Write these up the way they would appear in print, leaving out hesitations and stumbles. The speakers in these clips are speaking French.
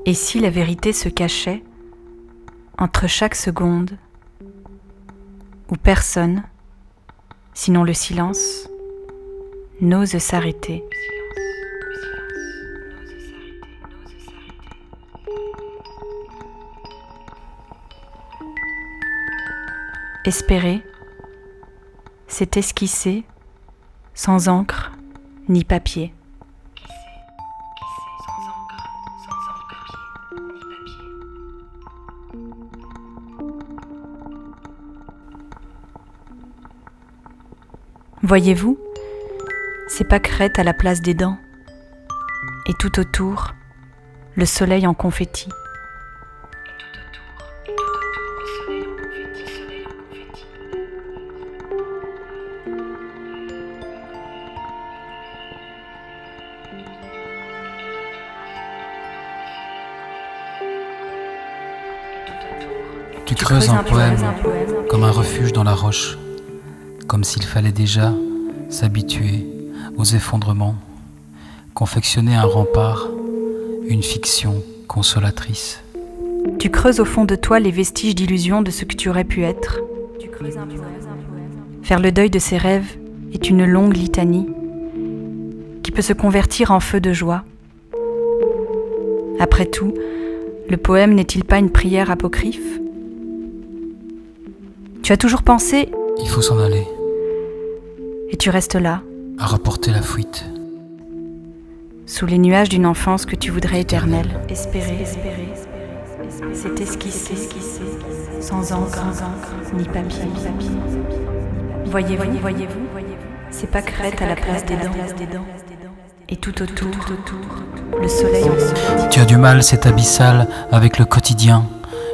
Et si la vérité se cachait entre chaque seconde où personne, sinon le silence, n'ose s'arrêter. Espérer, c'est esquisser sans encre ni papier. Voyez-vous, ces pâquerettes à la place des dents, et tout autour, le soleil en confetti. Tu creuses un poème comme un refuge dans la roche, comme s'il fallait déjà s'habituer aux effondrements, confectionner un rempart, une fiction consolatrice. Tu creuses au fond de toi les vestiges d'illusion de ce que tu aurais pu être. Faire le deuil de ses rêves est une longue litanie qui peut se convertir en feu de joie. Après tout, le poème n'est-il pas une prière apocryphe ? Tu as toujours pensé, Il faut s'en aller, et tu restes là, à reporter la fuite. sous les nuages d'une enfance que tu voudrais éternelle. Espérer, c'est esquisser, sans encre ni papier. Voyez-vous, ces pâquerettes à la place des dents, et tout autour, le soleil en confetti. Tu as du mal, cet abyssal, avec le quotidien,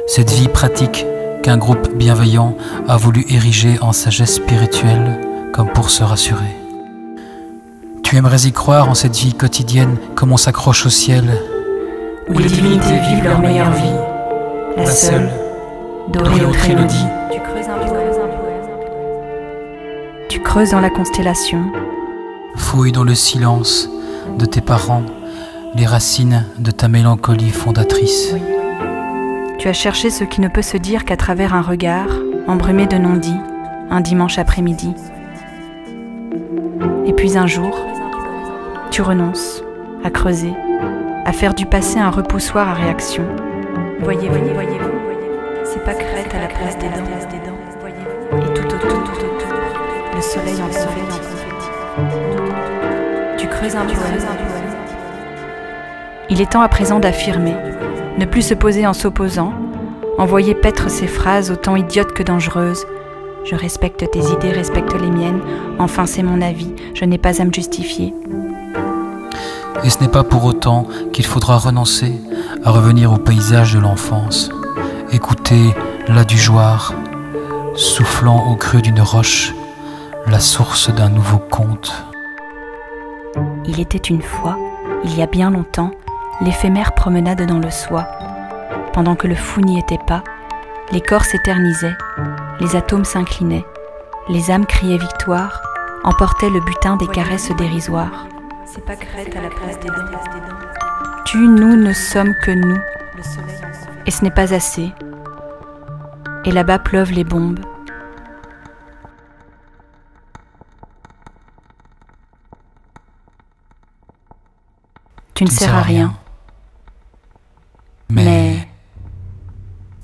cette vie pratique qu'un groupe bienveillant a voulu ériger en sagesse spirituelle, comme pour se rassurer. Tu aimerais y croire en cette vie quotidienne comme on s'accroche au ciel, Où les divinités vivent leur meilleure vie, la seule, dorée aux trélodies. Tu creuses dans la constellation, fouille dans le silence de tes parents, les racines de ta mélancolie fondatrice. tu as cherché ce qui ne peut se dire qu'à travers un regard, embrumé de non-dits, un dimanche après-midi. Et puis un jour, tu renonces à creuser, à faire du passé un repoussoir à réaction. Voyez-vous, ces pâquerettes à la place des dents, et tout autour, le soleil en confetti. Tu creuses un poème. Il est temps à présent d'affirmer, ne plus se poser en s'opposant, envoyer paître ces phrases autant idiotes que dangereuses. Je respecte tes idées, respecte les miennes, enfin c'est mon avis, je n'ai pas à me justifier. Et ce n'est pas pour autant qu'il faudra renoncer à revenir au paysage de l'enfance, écouter l'adjugeoir, soufflant au creux d'une roche, la source d'un nouveau conte. Il était une fois, il y a bien longtemps, l'éphémère promenade dans le soi. Pendant que le fou n'y était pas, les corps s'éternisaient, les atomes s'inclinaient, les âmes criaient victoire, emportaient le butin des caresses dérisoires. Ces pâquerettes à la place des dents. Tu, nous ne sommes que nous, et ce n'est pas assez. Et là-bas pleuvent les bombes. Tu ne sers à rien. Mais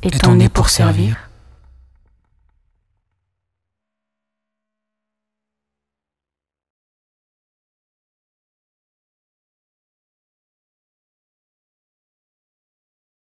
est-on né pour servir ?